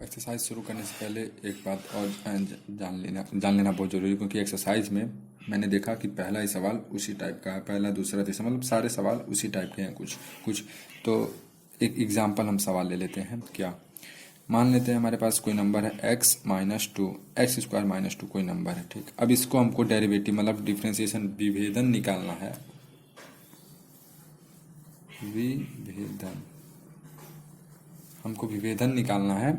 Exercise शुरू करने से पहले एक बात और जान लेना बहुत ज़रूरी है, क्योंकि एक्सरसाइज में मैंने देखा कि पहला ही सवाल उसी टाइप का है, पहला दूसरा तीसरा मतलब सारे सवाल उसी टाइप के हैं कुछ कुछ। तो एक एग्जांपल हम सवाल ले लेते हैं। क्या, मान लेते हैं हमारे पास कोई नंबर है x-2, x square minus to कोई नंबर है, ठीक। अब इसको हमको डेरिवेटिव मतलब डिफ्रेंसिएशन विभेदन निकालना है। विभेदन, हमको विभेदन निकालना है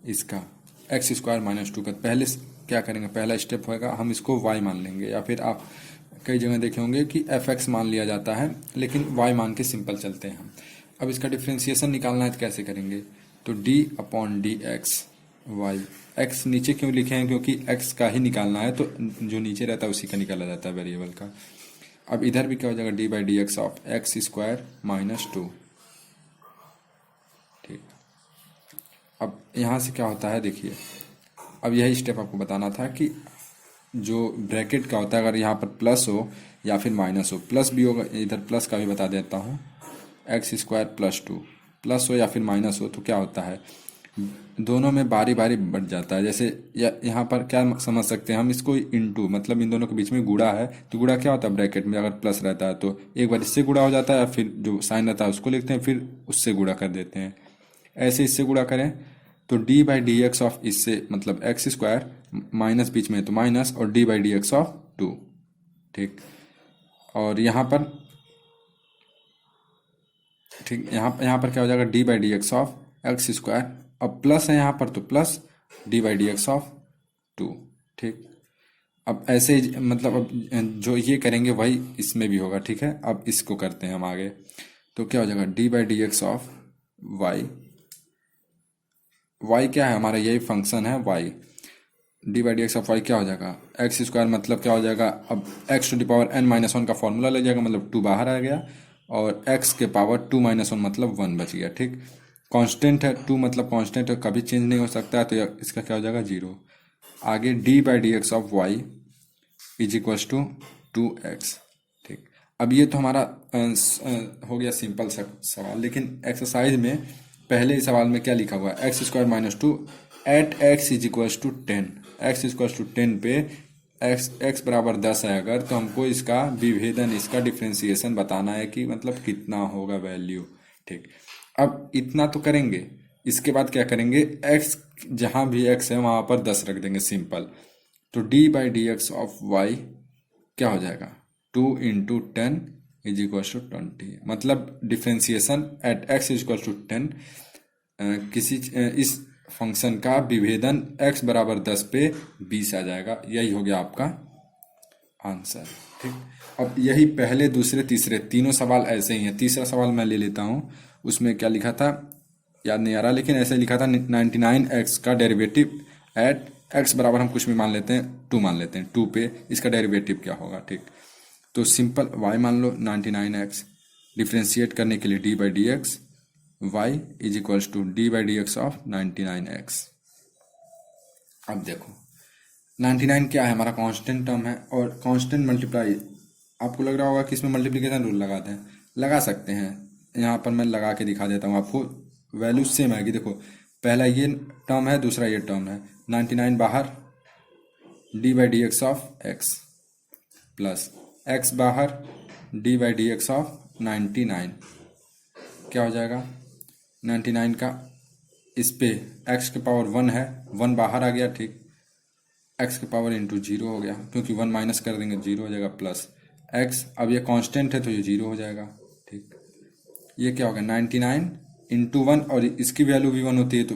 इसका एक्स स्क्वायर माइनस टू का। पहले क्या करेंगे, पहला स्टेप होगा हम इसको y मान लेंगे, या फिर आप कई जगह देखे होंगे कि fx मान लिया जाता है, लेकिन y मान के सिंपल चलते हैं हम। अब इसका डिफ्रेंसिएशन निकालना है तो कैसे करेंगे, तो d upon d x y. x नीचे क्यों लिखे हैं, क्योंकि x का ही निकालना है, तो जो नीचे रहता है उसी का निकाला जाता है वेरिएबल का। अब इधर भी क्या हो जाएगा, d by D x of x square minus to, ठीक। अब यहाँ से क्या होता है देखिए, अब यही स्टेप आपको बताना था कि जो ब्रैकेट का होता है, अगर यहाँ पर प्लस हो या फिर माइनस हो, प्लस भी होगा, इधर प्लस का भी बता देता हूँ, x square plus two, plus हो या फिर माइनस हो तो क्या होता है, दोनों में बारी बारी बढ़ जाता है। जैसे यहाँ पर क्या समझ सकते हैं हम इसको, इनटू मतलब इन दोनों के बीच में गुणा है, तो गुणा क्या होता है, ब्रैकेट में अगर प्लस रहता है तो एक बार इससे गुणा हो जाता है, या फिर जो साइन रहता है उसको लिखते हैं, फिर उससे गुणा कर देते हैं। ऐसे इससे गुणा करें तो d by D x of इससे मतलब एक्स स्क्वायर माइनस बीच में तो माइनस, और d by D x of two, ठीक। और यहाँ पर ठीक, यहाँ पर क्या हो जाएगा, d by D x of x square, अब प्लस है यहाँ पर तो plus d by D x of two, ठीक। अब ऐसे ही मतलब अब जो ये करेंगे वही इसमें भी होगा, ठीक है। अब इसको करते हैं हम आगे, तो क्या हो जाएगा, d by D x of y, y क्या है हमारा, यही फंक्शन है y, d by D x of Y क्या हो जाएगा, एक्स स्क्वायर मतलब क्या हो जाएगा, अब x to the power n minus one का फॉर्मूला लग जाएगा, मतलब टू बाहर आ गया, और x के पावर टू माइनस वन मतलब वन बच गया, ठीक। कांस्टेंट है टू, मतलब कांस्टेंट है, कभी चेंज नहीं हो सकता है, तो इसका क्या हो जाएगा, जीरो। आगे d by D x of y is equals to two x, ठीक। अब ये तो हमारा हो गया सिंपल सवाल, लेकिन एक्सरसाइज में पहले ही सवाल में क्या लिखा हुआ है, x square minus two at x is equals to 10, x equals to 10 पे एक्स बराबर 10 है अगर, तो हमको इसका विभेदन, इसका डिफ्रेंसिएशन बताना है कि मतलब कितना होगा वैल्यू, ठीक। अब इतना तो करेंगे, इसके बाद क्या करेंगे, एक्स जहाँ भी एक्स है वहाँ पर 10 रख देंगे सिंपल, तो d by D x of Y क्या हो जाएगा, 2 इंटू 10 इज इक्वल टू 20, मतलब differentiation at x is equal to 10, इस फंक्शन का विभेदन x बराबर 10 पे 20 आ जाएगा। यही हो गया आपका आंसर, ठीक। अब यही पहले दूसरे तीसरे तीनों सवाल ऐसे ही हैं। तीसरा सवाल मैं ले लेता हूँ, उसमें क्या लिखा था याद नहीं आ रहा, लेकिन ऐसे लिखा था 99x का डेरिवेटिव एट x बराबर हम कुछ भी मान लेते हैं, 2 मान लेते हैं, 2 पे इसका डेरिवेटिव क्या होगा, ठीक। तो सिंपल y मान लो 99x, डिफ्रेंशिएट करने के लिए d by D x y is equals to d by D x of 99x। अब देखो 99 क्या है, हमारा कांस्टेंट टर्म है, और कांस्टेंट मल्टीप्लाई, आपको लग रहा होगा कि इसमें मल्टीप्लिकेशन रूल लगाते हैं, लगा सकते हैं, यहाँ पर मैं लगा के दिखा देता हूँ आपको, वैल्यू सेम आएगी। देखो पहला ये टर्म है, दूसरा ये टर्म है, 99 बाहर, D by D x of X plus X बाहर, D by D x of 99, क्या हो जाएगा 99 का इस पे x के पावर 1 है, 1 बाहर आ गया, ठीक। x के पावर इंटू जीरो हो गया, क्योंकि 1 माइनस कर देंगे जीरो हो जाएगा, प्लस x, अब ये कांस्टेंट है तो ये जीरो हो जाएगा, ठीक। ये क्या होगा 99 इंटू 1, और इसकी वैल्यू भी 1 होती है, तो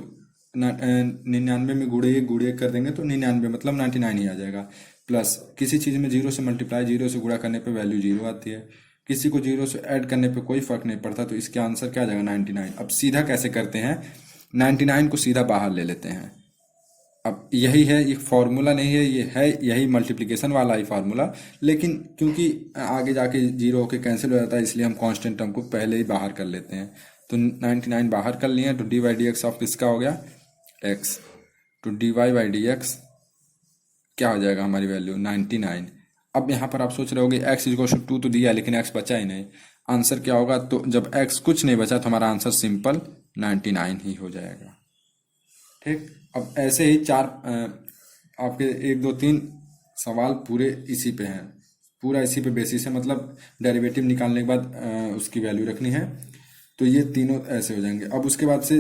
99 में गुड़े कर देंगे तो 99 मतलब 99 ही आ जाएगा, प्लस किसी चीज़ में जीरो से मल्टीप्लाई, जीरो से गुणा करने पे वैल्यू जीरो आती है, किसी को जीरो से ऐड करने पे कोई फर्क नहीं पड़ता, तो इसके आंसर क्या आ जाएगा 99। अब सीधा कैसे करते हैं, 99 को सीधा बाहर ले लेते हैं। अब यही है, ये फॉर्मूला नहीं है, ये है यही मल्टीप्लिकेशन वाला ही फार्मूला, लेकिन क्योंकि आगे जाके जीरो होके कैंसिल हो जाता है, इसलिए हम कांस्टेंट टर्म को पहले ही बाहर कर लेते हैं। तो 99 बाहर कर लिए, तो d by D x of किसका हो गया, एक्स, तो d Y by D x क्या हो जाएगा हमारी वैल्यू 99। अब यहाँ पर आप सोच रहे होगे x इक्वल टू 2 तो दिया, लेकिन x बचा ही नहीं, आंसर क्या होगा, तो जब x कुछ नहीं बचा तो हमारा आंसर सिंपल 99 ही हो जाएगा। ठीक। अब ऐसे ही चार आपके 1 2 3 सवाल पूरे इसी पे हैं, पूरा इसी पे बेसिस है, मतलब डेरिवेटिव निकालने के बाद उसकी वैल्यू रखनी है। तो ये तीनों ऐसे हो जाएंगे। अब उसके बाद से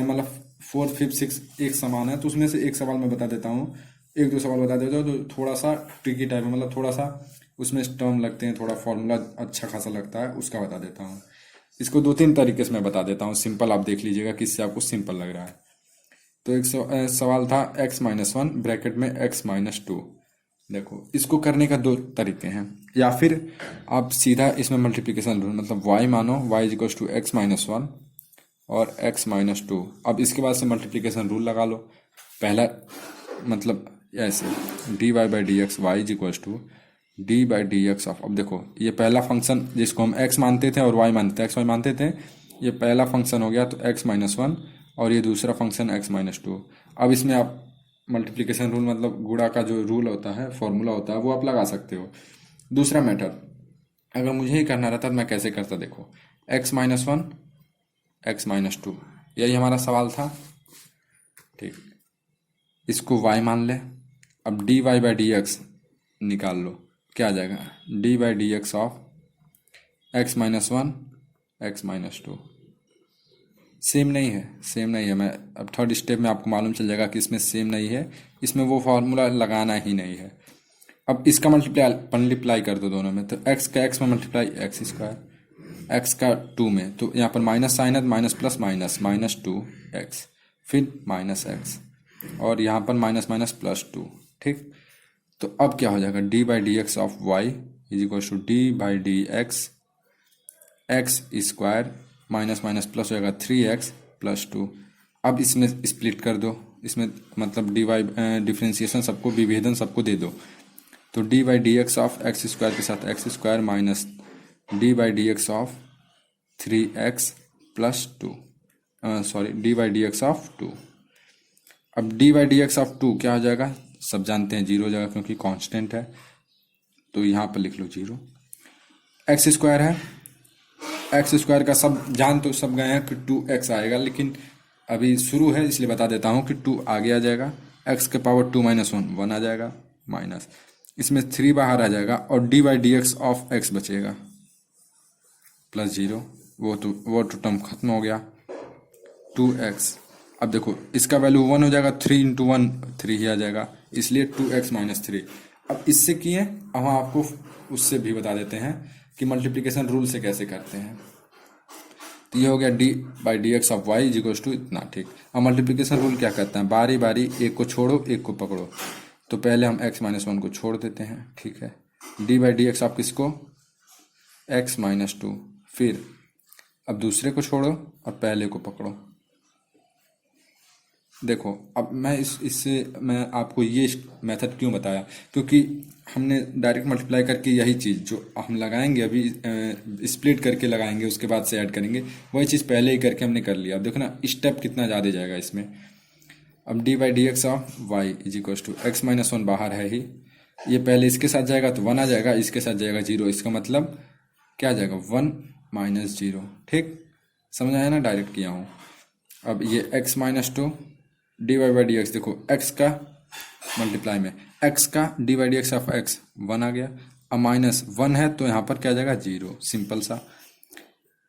मतलब 4th 5th 6th एक समान है, तो उसमें से एक सवाल मैं बता देता हूँ, 1 2 सवाल बता देता हूँ जो थोड़ा सा ट्रिकी टाइप है, मतलब थोड़ा सा उसमें टर्म लगते हैं, थोड़ा फॉर्मूला अच्छा खासा लगता है, उसका बता देता हूँ। इसको 2 3 तरीके से मैं बता देता हूँ, सिंपल आप देख लीजिएगा किससे आपको सिंपल लग रहा है। तो एक सवाल था x-1 ब्रैकेट में x-2। देखो इसको करने का 2 तरीके हैं, या फिर आप सीधा इसमें मल्टीप्लिकेशन रूल, मतलब y मानो y is equal to x-1 और x-2। अब इसके बाद से मल्टीप्लिकेशन रूल लगा लो। पहला मतलब ऐसे dy/dx y is equal to d/dx of, अब देखो ये पहला फंक्शन जिसको हम x मानते थे और y मानते थे, x y मानते थे, ये पहला फंक्शन हो गया तो x-1, और ये दूसरा फंक्शन x-2। अब इसमें आप मल्टीप्लिकेशन रूल मतलब गुणा का जो रूल होता है, फॉर्मूला होता है, वो आप लगा सकते हो। दूसरा मेथड अगर मुझे ही करना रहता तो मैं कैसे करता, देखो x-1 x-2, यही हमारा सवाल था, ठीक। इसको y मान ले। अब dy/dx निकाल लो, क्या आ जाएगा dy/dx of x-1 x-2। Same नहीं है, सेम नहीं है। मैं अब थर्ड स्टेप में आपको मालूम चल जाएगा कि इसमें सेम नहीं है, इसमें वो फार्मूला लगाना ही नहीं है। अब इसका मल्टीप्लाई कर दो दोनों में, तो x का x में मल्टीप्लाई x², x का 2 में, तो यहाँ पर माइनस साइन है, माइनस प्लस माइनस, -2x, फिर -x, और यहाँ पर माइनस माइनस +2, ठीक। तो अब क्या हो जाएगा d/dx of y is equal to d/dx x², minus minus plus हो जाएगा 3x + 2। अब इसमें स्प्लिट कर दो, इसमें मतलब डिफ्रेंसिएशन सबको, विभेदन सबको दे दो। तो d/dx ऑफ x² के साथ x² minus d/dx of 3x + 2, sorry d/dx of 2। अब d/dx ऑफ 2 क्या हो जाएगा, सब जानते हैं 0 हो जाएगा क्योंकि कांस्टेंट है, तो यहाँ पर लिख लो 0। x² है, x² का सब जान तो सब गए हैं कि 2x आएगा, लेकिन अभी शुरू है इसलिए बता देता हूँ कि 2 आगे आ जाएगा, x के पावर 2 - 1 1 आ जाएगा, माइनस इसमें 3 बाहर आ जाएगा, और d/dx ऑफ x बचेगा +0, वो तो टर्म खत्म हो गया, 2x। अब देखो इसका वैल्यू 1 हो जाएगा, 3 × 1 3 ही आ जाएगा, इसलिए 2x - 3। अब इससे किए, अब हम आपको उससे भी बता देते हैं कि मल्टीप्लिकेशन रूल से कैसे करते हैं। तो ये हो गया d/dx of y is equal to इतना, ठीक। अब मल्टीप्लिकेशन रूल क्या कहता है, बारी बारी एक को छोड़ो एक को पकड़ो। तो पहले हम x-1 को छोड़ देते हैं, ठीक है। d/dx ऑफ किसको, x-2, फिर अब दूसरे को छोड़ो और पहले को पकड़ो। देखो अब मैं इससे मैं आपको ये मेथड क्यों बताया, क्योंकि हमने डायरेक्ट मल्टीप्लाई करके यही चीज़ जो हम लगाएंगे अभी स्प्लिट करके लगाएंगे, उसके बाद से ऐड करेंगे, वही चीज़ पहले ही करके हमने कर लिया। अब देखो ना स्टेप कितना ज़्यादा जाएगा इसमें। अब d/dx of y is equal to x-1 बाहर है ही, ये पहले इसके साथ जाएगा तो 1 आ जाएगा, इसके साथ जाएगा 0, इसका मतलब क्या आ जाएगा 1 - 0, ठीक। समझ आया ना, डायरेक्ट किया हूँ। अब ये x-2 dy/dx, देखो x का मल्टीप्लाई में x का dy/dx ऑफ x 1 आ गया, अब -1 है तो यहाँ पर क्या आ जाएगा 0, सिंपल सा।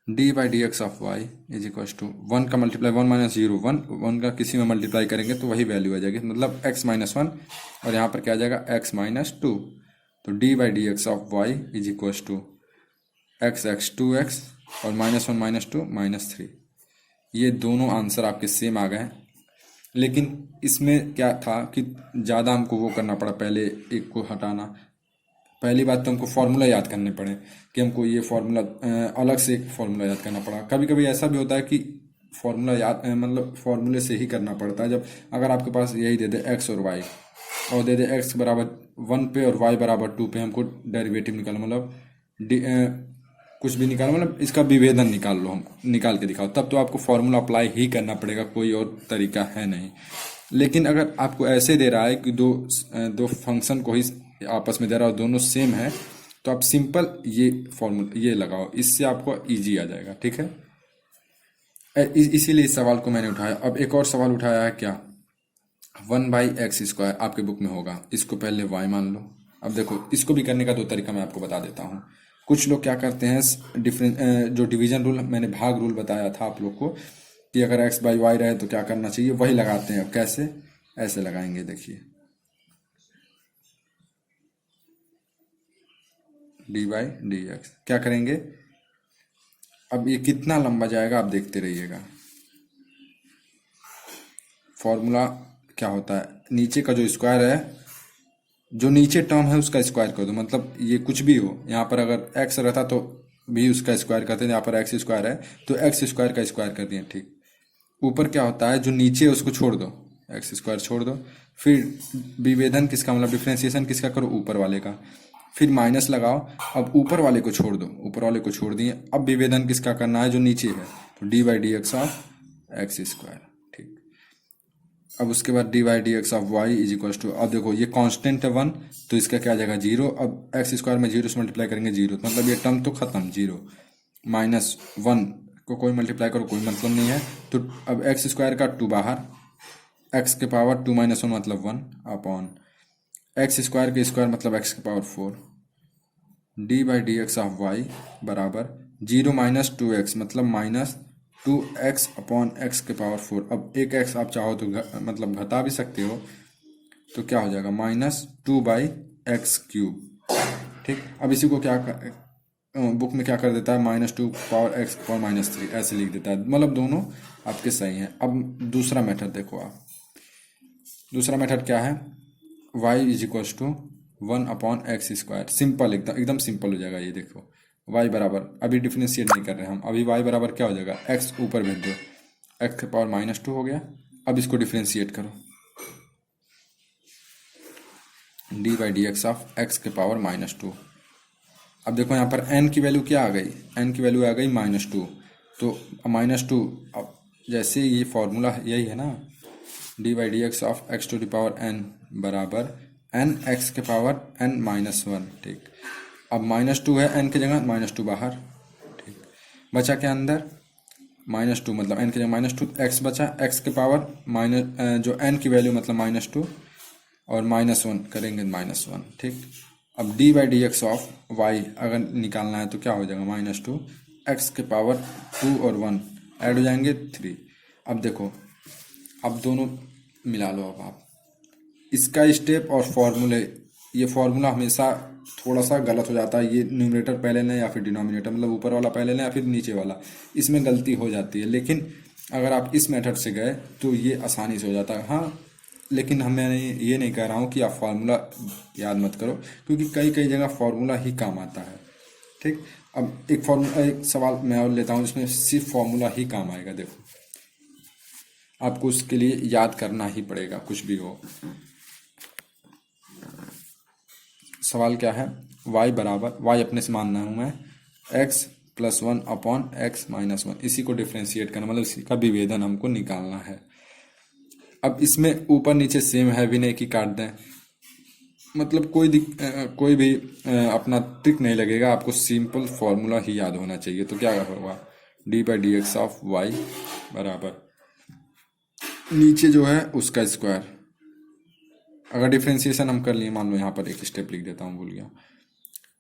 d/dx of y is equal to 1 का मल्टीप्लाई 1 - 0 1, 1 का किसी में मल्टीप्लाई करेंगे तो वही वैल्यू आ जाएगी, मतलब x-1, और यहाँ पर क्या आ जाएगा x-2। तो d/dx of y is equal to x 2x और -1 - 2 -3। ये दोनों आंसर आपके सेम आ गए, लेकिन इसमें क्या था कि ज़्यादा हमको वो करना पड़ा, पहले एक को हटाना। पहली बात तो हमको फार्मूला याद करने पड़े कि हमको ये फार्मूला अलग से एक फार्मूला याद करना पड़ा। कभी कभी ऐसा भी होता है कि फार्मूला याद मतलब फार्मूले से ही करना पड़ता है। जब अगर आपके पास यही दे दे x और y, और दे दे x बराबर 1 पे और y बराबर 2 पे, हमको डेरिवेटिव निकालो, मतलब कुछ भी निकालो, मतलब इसका विभेदन निकाल लो, हम निकाल के दिखाओ, तब तो आपको फार्मूला अप्लाई ही करना पड़ेगा, कोई और तरीका है नहीं। लेकिन अगर आपको ऐसे दे रहा है कि दो फंक्शन को ही आपस में दे रहा है और दोनों सेम है, तो आप सिंपल ये फॉर्मूला ये लगाओ, इससे आपको इजी आ जाएगा, ठीक है। इसीलिए इस सवाल को मैंने उठाया। अब एक और सवाल उठाया है क्या, 1/x² आपके बुक में होगा, इसको पहले y मान लो। अब देखो इसको भी करने का दो तरीका मैं आपको बता देता हूँ। कुछ लोग क्या करते हैं, जो डिवीजन रूल मैंने भाग रूल बताया था आप लोग को कि अगर x/y रहे तो क्या करना चाहिए, वही लगाते हैं। अब कैसे, ऐसे लगाएंगे, देखिए dy/dx क्या करेंगे। अब ये कितना लंबा जाएगा आप देखते रहिएगा। फॉर्मूला क्या होता है, नीचे का जो स्क्वायर है, जो नीचे टर्म है उसका स्क्वायर कर दो। मतलब ये कुछ भी हो, यहाँ पर अगर x रहता तो भी उसका स्क्वायर करते हैं, यहाँ पर x² है तो x² का स्क्वायर कर दिए, ठीक। ऊपर क्या होता है, जो नीचे है उसको छोड़ दो, x² छोड़ दो। फिर विभेदन किसका, मतलब डिफ्रेंसिएशन किसका करो, ऊपर वाले का। फिर माइनस लगाओ। अब ऊपर वाले को छोड़ दो, ऊपर वाले को छोड़ दिए। अब विभेदन किसका करना है, जो नीचे है, तो dy/dx ऑफ x², ठीक। अब उसके बाद dy/dx of y is equal to, अब देखो ये कांस्टेंट है 1, तो इसका क्या आ जाएगा 0। अब x² में 0 से मल्टीप्लाई करेंगे 0, मतलब ये टर्म तो खत्म, 0। -1 को कोई मल्टीप्लाई करो कोई मतलब नहीं है, तो अब x² का 2 बाहर, x के पावर 2 - 1 मतलब 1 अपॉन x² के स्क्वायर मतलब x के पावर 4। dy/dx ऑफ y बराबर 0 - 2x मतलब -2x अपॉन x के पावर 4। अब एक x आप चाहो तो मतलब घटा भी सकते हो, तो क्या हो जाएगा -2/x³, ठीक। अब इसी को क्या बुक में क्या कर देता है, -2 पावर x पावर -3 ऐसे लिख देता है। मतलब दोनों आपके सही हैं। अब दूसरा मेथड देखो आप, दूसरा मेथड क्या है, y is equal to 1/x²। Simple, एकदम एकदम सिंपल हो जाएगा ये। देखो y बराबर, अभी डिफरेंशिएट नहीं कर रहे हम, अभी y बराबर क्या हो जाएगा, x ऊपर भेज दो, x के पावर -2 हो गया। अब इसको डिफरेंशिएट करो, dy/dx ऑफ x के पावर -2। अब देखो यहाँ पर n की वैल्यू क्या आ गई, n की वैल्यू आ गई -2, तो -2। अब जैसे ये फॉर्मूला यही है ना, dy/dx ऑफ x⁴n बराबर n x के पावर n-1, ठीक। अब -2 है, n की जगह -2 बाहर, ठीक। बचा क्या अंदर, -2 मतलब n की जगह -2, x बचा, x के पावर जो n की वैल्यू मतलब -2 और -1 करेंगे -1, ठीक। अब dy/dx ऑफ y अगर निकालना है तो क्या हो जाएगा, -2 x के पावर 2 और 1 ऐड हो जाएंगे 3। अब देखो, अब दोनों मिला लो। अब आप इसका स्टेप और फॉर्मूले, ये फॉर्मूला हमेशा थोड़ा सा गलत हो जाता है, ये न्यूमरेटर पहले लें या फिर डिनोमिनेटर, मतलब ऊपर वाला पहले लें या फिर नीचे वाला, इसमें गलती हो जाती है। लेकिन अगर आप इस मेथड से गए तो ये आसानी से हो जाता है। हाँ, लेकिन मैं ये नहीं कह रहा हूँ कि आप फार्मूला याद मत करो, क्योंकि कई कई जगह फार्मूला ही काम आता है, ठीक। अब एक सवाल मैं और लेता हूँ जिसमें सिर्फ फार्मूला ही काम आएगा। देखो आपको उसके लिए याद करना ही पड़ेगा, कुछ भी हो। सवाल क्या है, y बराबर, y अपने से मानना हूँ मैं, x+1 अपॉन x-1, इसी को डिफ्रेंशिएट करना, मतलब इसी का विभेदन हमको निकालना है। अब इसमें ऊपर नीचे सेम है भी नहीं कि काट दें, मतलब कोई भी अपना ट्रिक नहीं लगेगा, आपको सिंपल फॉर्मूला ही याद होना चाहिए। तो क्या होगा, dy/dx ऑफ y बराबर नीचे जो है उसका स्क्वायर, अगर डिफ्रेंसिएशन हम कर लिए, मान लो यहाँ पर एक स्टेप लिख देता हूँ, भूल गया,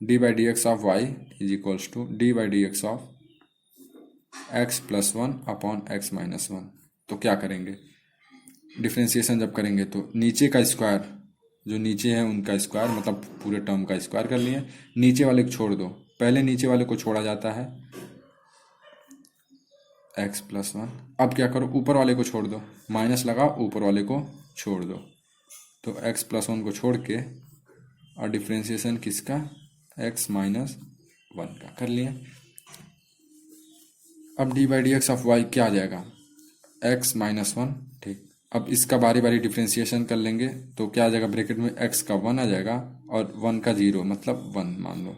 dy/dx of y is equals to dy/dx of x+1 upon x-1। तो क्या करेंगे, डिफ्रेंसिएशन जब करेंगे तो नीचे का स्क्वायर, जो नीचे है उनका स्क्वायर, मतलब पूरे टर्म का स्क्वायर कर लिए। नीचे वाले को छोड़ दो, पहले नीचे वाले को छोड़ा जाता है, x+1। अब क्या करो, ऊपर वाले को छोड़ दो, माइनस लगाओ, ऊपर वाले को छोड़ दो, तो x+1 को छोड़ के और डिफ्रेंसिएशन किसका, x-1 का कर लिए। अब dy/dx ऑफ y क्या आ जाएगा, x-1, ठीक। अब इसका बारी बारी डिफ्रेंसिएशन कर लेंगे तो क्या आ जाएगा, ब्रैकेट में x का 1 आ जाएगा और 1 का 0 मतलब 1 मान लो।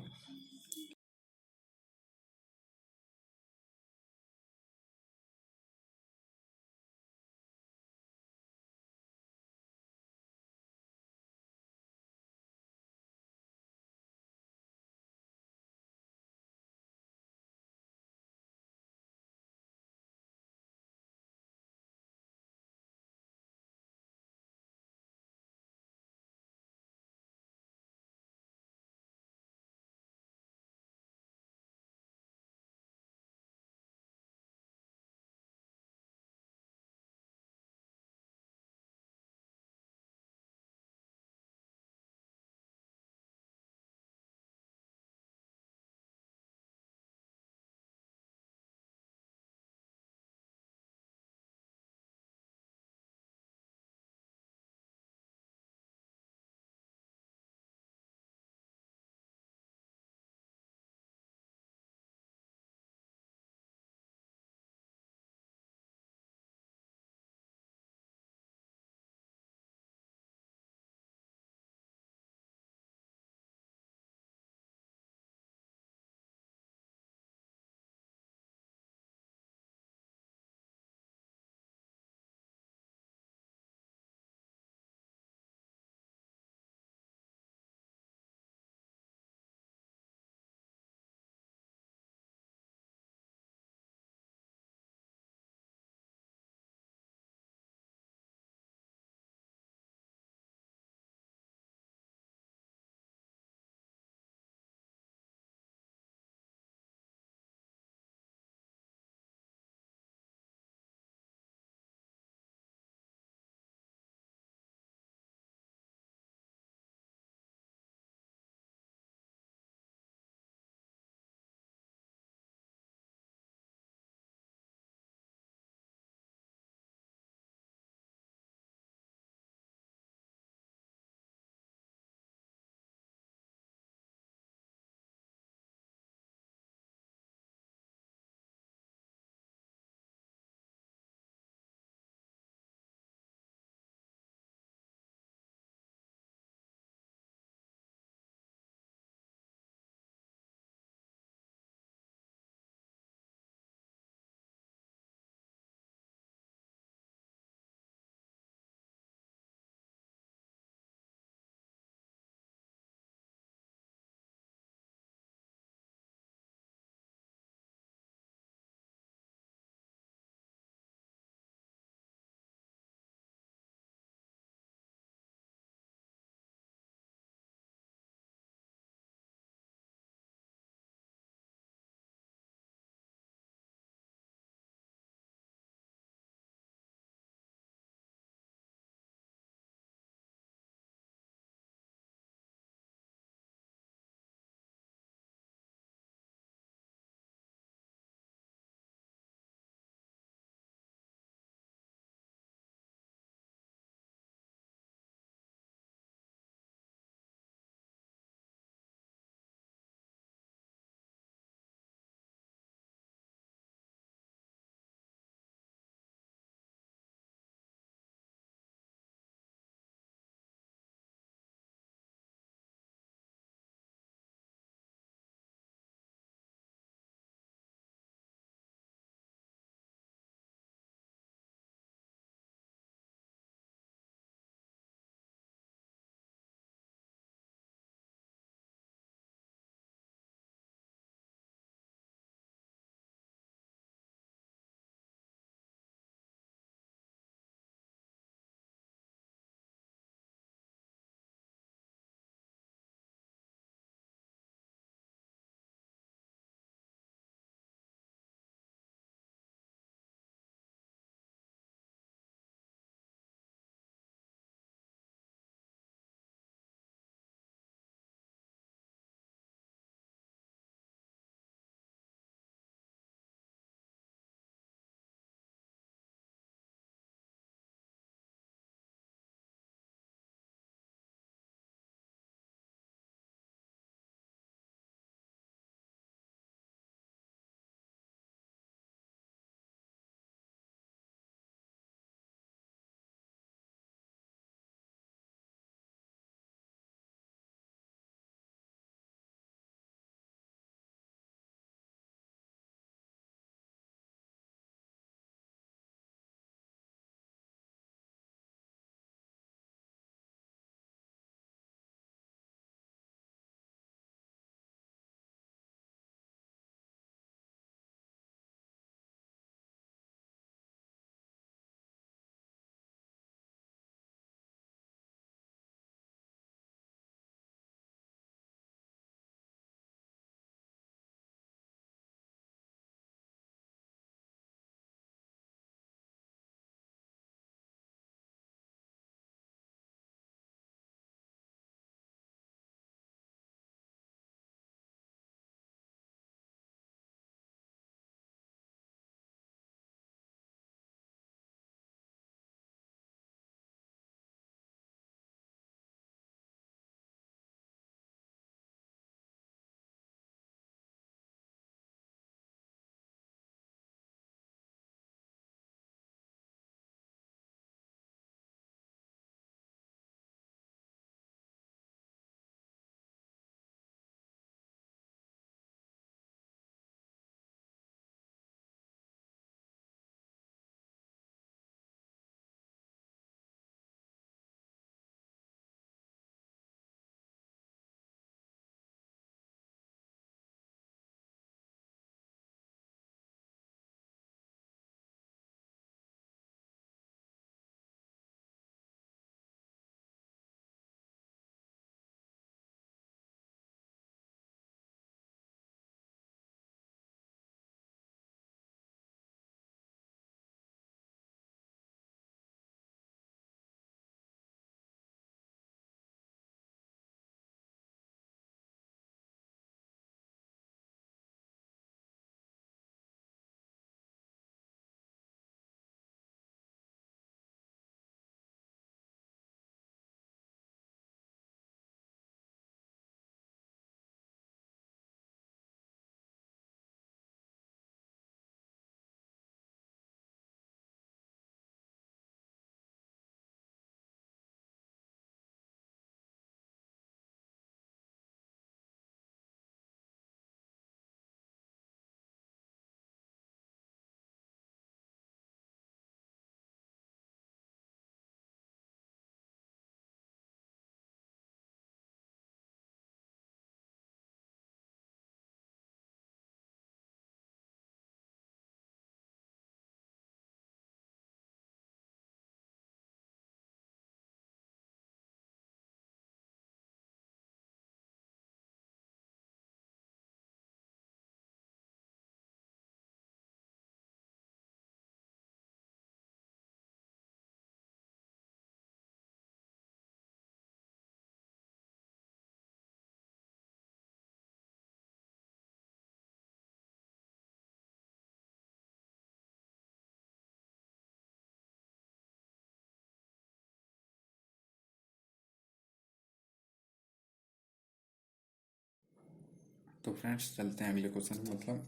तो फ्रेंड्स चलते हैं अगले क्वेश्चन, मतलब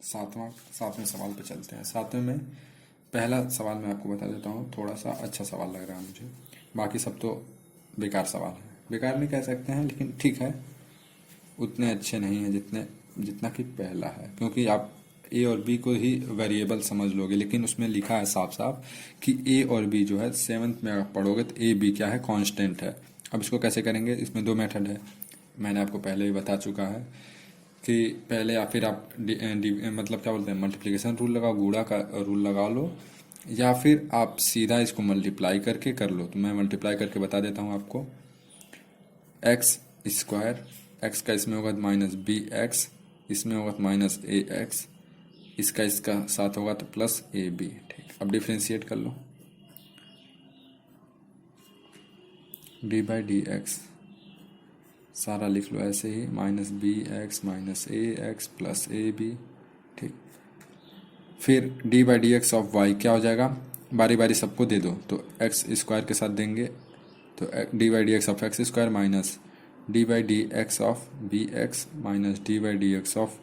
सातवें सवाल पे चलते हैं। सातवें में पहला सवाल मैं आपको बता देता हूँ, थोड़ा सा अच्छा सवाल लग रहा है मुझे, बाकी सब तो बेकार सवाल है। बेकार नहीं कह सकते हैं, लेकिन ठीक है, उतने अच्छे नहीं हैं जितना कि पहला है, क्योंकि आप ए और बी को ही वेरिएबल समझ लोगे, लेकिन उसमें लिखा है साफ साफ कि ए और बी जो है सेवन्थ में अगर पढ़ोगे तो ए बी क्या है, कांस्टेंट है। अब इसको कैसे करेंगे, इसमें दो मेथड है, मैंने आपको पहले ही बता चुका है कि पहले या फिर आप मतलब क्या बोलते हैं, मल्टीप्लिकेशन रूल लगाओ, गुणा का रूल लगा लो, या फिर आप सीधा इसको मल्टीप्लाई करके कर लो। तो मैं मल्टीप्लाई करके बता देता हूँ आपको। एक्स स्क्वायर, एक्स का इसमें होगा माइनस बी एक्स, इसमें होगा माइनस ए एक्स, इसका साथ होगा तो प्लस ए बी। ठीक, अब डिफ्रेंशिएट कर लो, डी बाई डी एक्स सारा लिख लो ऐसे ही, minus B x minus A x plus A B. ठीक, फिर D by D x of Y क्या हो जाएगा, बारी बारी सबको दे दो, तो एक्स स्क्वायर के साथ देंगे तो d by D x of x square minus d by D x of b x minus d by D x of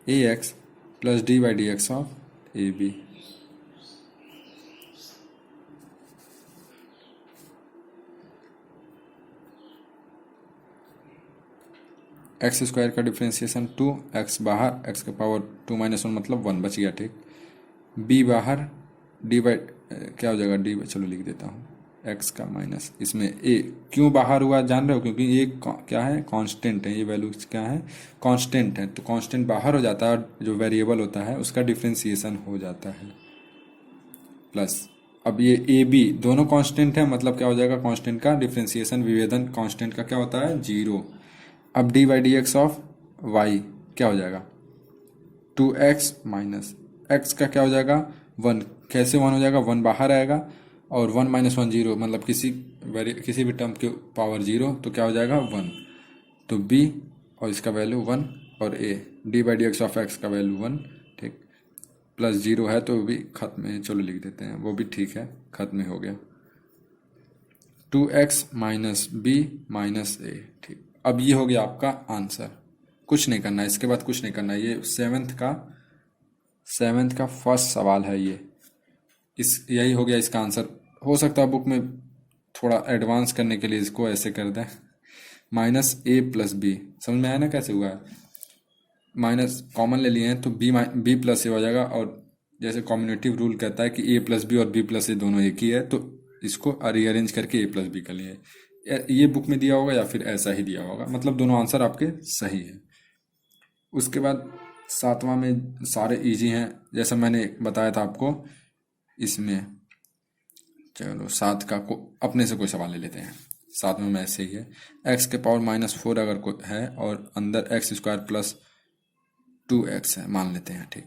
a x plus d by D x of a b. X square का differentiation 2, x बाहर, x के power 2 minus 1 मतलब 1 बच गया। ठीक, B बाहर, D by क्या हो जाएगा, डी चलो लिख देता हूँ, एक्स का माइनस इसमें ए क्यों बाहर हुआ जान रहे हो, क्योंकि ये क्या है, कांस्टेंट है, ये वैल्यू क्या है, कांस्टेंट है, तो कांस्टेंट बाहर हो जाता है और जो वेरिएबल होता है उसका डिफ्रेंसिएशन हो जाता है। प्लस अब ये ए बी दोनों कांस्टेंट है, मतलब क्या हो जाएगा, कांस्टेंट का डिफ्रेंसिएशन विभेदन कांस्टेंट का क्या होता है, 0। अब d by D x of Y क्या हो जाएगा, 2x माइनस एक्स का क्या हो जाएगा, 1। कैसे 1 हो जाएगा, 1 बाहर आएगा और 1 माइनस 1 0, मतलब किसी भी टर्म के पावर 0, तो क्या हो जाएगा 1। तो b और इसका वैल्यू 1 और a, D by D x of x का वैल्यू 1। ठीक, प्लस 0 है तो भी खत्म है, चलो लिख देते हैं, वो भी ठीक है, खत्म हो गया। 2x माइनस बी माइनस ए। ठीक, अब ये हो गया आपका आंसर, कुछ नहीं करना है इसके बाद, कुछ नहीं करना है। ये सेवेंथ का फर्स्ट सवाल है ये, यही हो गया इसका आंसर। हो सकता है बुक में थोड़ा एडवांस करने के लिए इसको ऐसे कर दें, माइनस ए प्लस बी, समझ में आया ना कैसे हुआ है, माइनस कॉमन ले लिए हैं तो बी प्लस ए हो जाएगा, और जैसे कॉम्बिनेटिव रूल कहता है कि ए प्लस बी और बी प्लस ए दोनों एक ही है, तो इसको रीअरेंज करके ए प्लस बी कर लिए। ये बुक में दिया होगा या फिर ऐसा ही दिया होगा, मतलब दोनों आंसर आपके सही है। उसके बाद सातवां में सारे इजी हैं, जैसा मैंने बताया था आपको। इसमें चलो सात का अपने से कोई सवाल ले लेते हैं। सातवें में ऐसे ही है, एक्स के पावर -4 अगर कोई है और अंदर एक्स स्क्वायर प्लस 2x है मान लेते हैं। ठीक,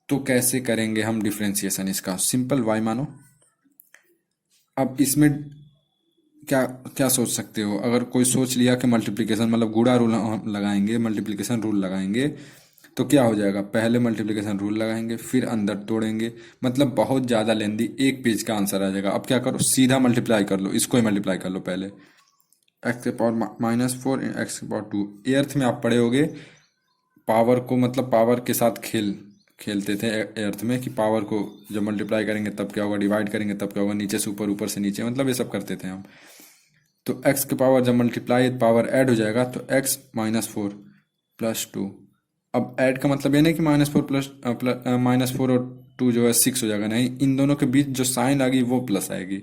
तो कैसे करेंगे हम डिफ्रेंसिएशन इसका, सिंपल y मानो। अब इसमें क्या क्या सोच सकते हो, अगर कोई सोच लिया कि मल्टीप्लिकेशन मतलब गुणा रूल लगाएंगे, मल्टीप्लिकेशन रूल लगाएंगे, तो क्या हो जाएगा, पहले मल्टीप्लिकेशन रूल लगाएंगे फिर अंदर तोड़ेंगे, मतलब बहुत ज़्यादा लेंदी, एक पेज का आंसर आ जाएगा। अब क्या करो, सीधा मल्टीप्लाई कर लो, इसको ही मल्टीप्लाई कर लो पहले, एक्स के पावर -4 एक्स के पावर 2। एर्थ में आप पढ़े होगे पावर को, मतलब पावर के साथ खेलते थे एर्थ में, कि पावर को जब मल्टीप्लाई करेंगे तब क्या होगा, डिवाइड करेंगे तब क्या होगा, नीचे से ऊपर, ऊपर से नीचे, मतलब ये सब करते थे हम। तो x के पावर जब मल्टीप्लाई पावर ऐड हो जाएगा तो x -4 प्लस 2। अब ऐड का मतलब ये नहीं कि -4 प्लस -4 और 2 जो है 6 हो जाएगा, नहीं, इन दोनों के बीच जो साइन आ गई वो प्लस आएगी,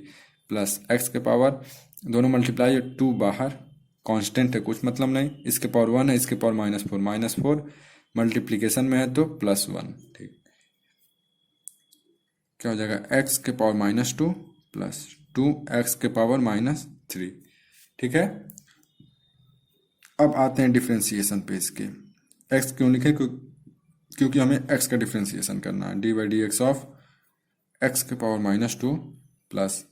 प्लस x के पावर दोनों मल्टीप्लाई, 2 बाहर, कांस्टेंट है कुछ मतलब नहीं, इसके पावर 1 है, इसके पावर -4 मल्टीप्लिकेशन में है तो +1। ठीक, क्या हो जाएगा, x के पावर -2 प्लस 2x के पावर -3। ठीक है, अब आते हैं डिफ्रेंसिएशन पे इसके। x क्यों लिखे, क्योंकि हमें x का डिफ्रेंसिएशन करना है, d by D x of x के पावर -2 प्लस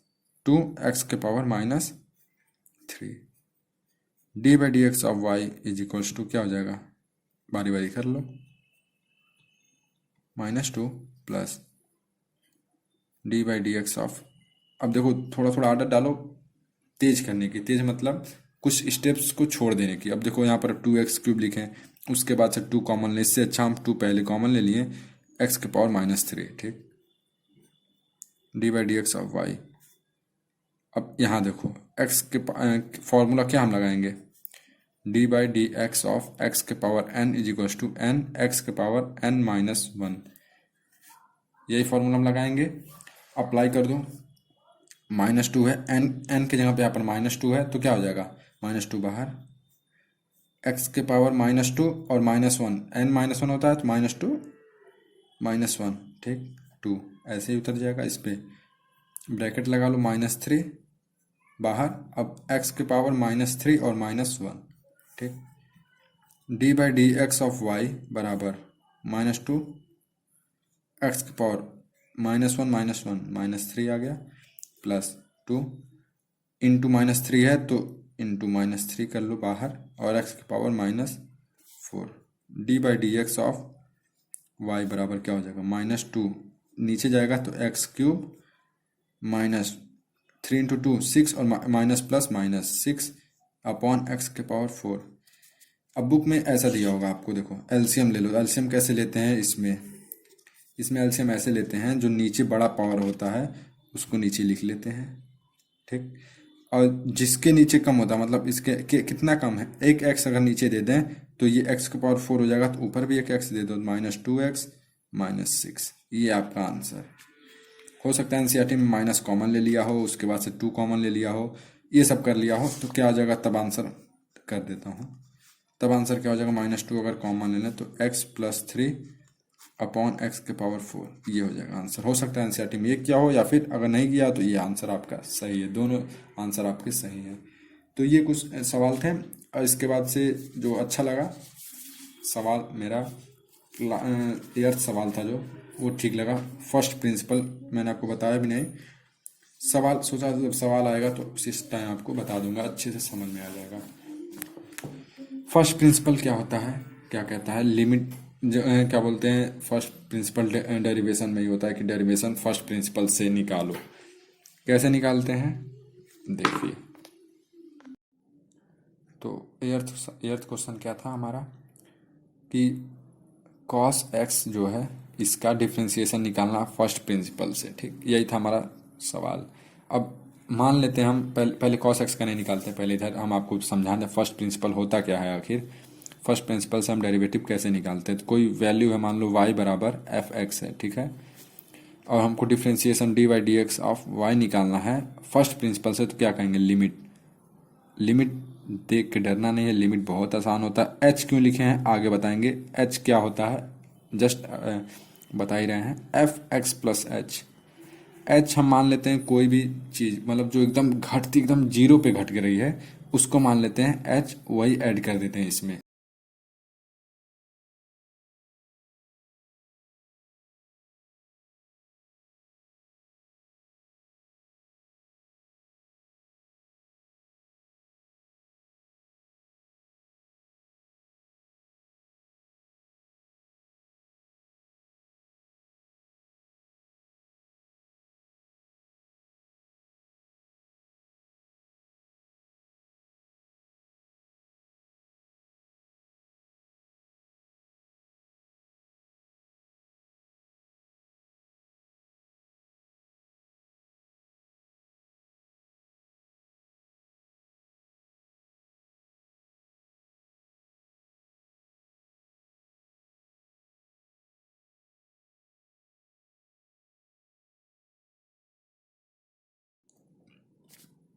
2x के power -3, d by D x of y is equals to क्या हो जाएगा, बारी बारी कर लो, -2 plus d by D x of, अब देखो थोड़ा थोड़ा आर्डर डालो तेज करने की, तेज मतलब कुछ स्टेप्स को छोड़ देने की। अब देखो यहाँ पर 2x³ लिखे हैं, उसके बाद से 2 कॉमन ले, इससे अच्छा हम 2 पहले कॉमन ले लिए, x⁻³ ठीक, d/dx(y). अब यहाँ देखो x के फॉर्मूला क्या हम लगाएंगे, d/dx(x⁻n) = n x⁻n-1, यही फॉर्मूला हम लगाएंगे। अप्लाई कर दो, -2 है, n के जगह पे यहाँ पर -2 है तो क्या हो जाएगा, -2 बाहर, x⁻² और -1, n-1 होता है तो -2 -1 ठीक, 2 ऐसे ही उतर जाएगा। इस पे ब्रैकेट लगा लो, -3 बाहर, अब x⁻³ और -1 ठीक, d/dx(y) बराबर -2 x⁻, -1 -3 आ गया, प्लस 2 इंटू -3 है तो इंटू -3 कर लो बाहर, और x⁻⁻4 d/dx(y) बराबर क्या हो जाएगा, -2 नीचे जाएगा तो x³ -3 इंटू 2 6 और माइनस प्लस -6 अपॉन x⁻4। अब बुक में ऐसा दिया होगा आपको, देखो एलसीएम ले लो। एलसीएम कैसे लेते हैं, इसमें एलसीएम ऐसे लेते हैं, जो नीचे बड़ा पावर होता है उसको नीचे लिख लेते हैं ठीक, और जिसके नीचे कम होता है, मतलब इसके कितना कम है, एक x अगर नीचे दे दें तो ये x⁻4 हो जाएगा, तो ऊपर भी एक x दे दो, -2x -6, ये आपका आंसर। हो सकता है एनसीईआरटी में माइनस कॉमन ले लिया हो, उसके बाद से 2 कॉमन ले लिया हो, ये सब कर लिया हो, तो क्या आ जाएगा, तब आंसर कर देता हूँ। तब आंसर क्या हो जाएगा, -2 अगर कॉमन ले लें तो x+3 अपॉन x⁻4, ये हो जाएगा आंसर। हो सकता है एनसीईआरटी में ये किया हो, या फिर अगर नहीं किया तो ये आंसर आपका सही है, दोनों आंसर आपके सही हैं। तो ये कुछ सवाल थे, और इसके बाद से जो अच्छा लगा सवाल मेरा 8th सवाल था जो, वो ठीक लगा। फर्स्ट प्रिंसिपल मैंने आपको बताया भी नहीं, सवाल सोचा जब सवाल आएगा तो उसी टाइम आपको बता दूंगा, अच्छे से समझ में आ जाएगा। फर्स्ट प्रिंसिपल क्या होता है, क्या कहता है, लिमिट क्या बोलते हैं, फर्स्ट प्रिंसिपल डेरिवेशन में ही होता है कि डेरिवेशन फर्स्ट प्रिंसिपल से निकालो। कैसे निकालते हैं देखिए। तो 8th क्वेश्चन क्या था हमारा, कि cos x जो है इसका डिफ्रेंसिएशन निकालना फर्स्ट प्रिंसिपल से, ठीक, यही था हमारा सवाल। अब मान लेते हैं हम पहले cos x का नहीं निकालते, पहले इधर हम आपको समझा दें फर्स्ट प्रिंसिपल होता क्या है आखिर। फर्स्ट प्रिंसिपल से हम डेरिवेटिव कैसे निकालते हैं, तो कोई वैल्यू है, मान लो y बराबर f(x) है, ठीक है, और हमको डिफ्रेंसिएशन d/dx(y) निकालना है फर्स्ट प्रिंसिपल से, तो क्या कहेंगे, लिमिट देख के डरना नहीं है, लिमिट बहुत आसान होता है। h क्यों लिखे हैं आगे बताएंगे, h क्या होता है जस्ट बता ही रहे हैं, f(x+h). h हम मान लेते हैं कोई भी चीज़, मतलब जो एकदम घटती, एकदम 0 पे घट रही है उसको मान लेते हैं h, वही ऐड कर देते हैं इसमें।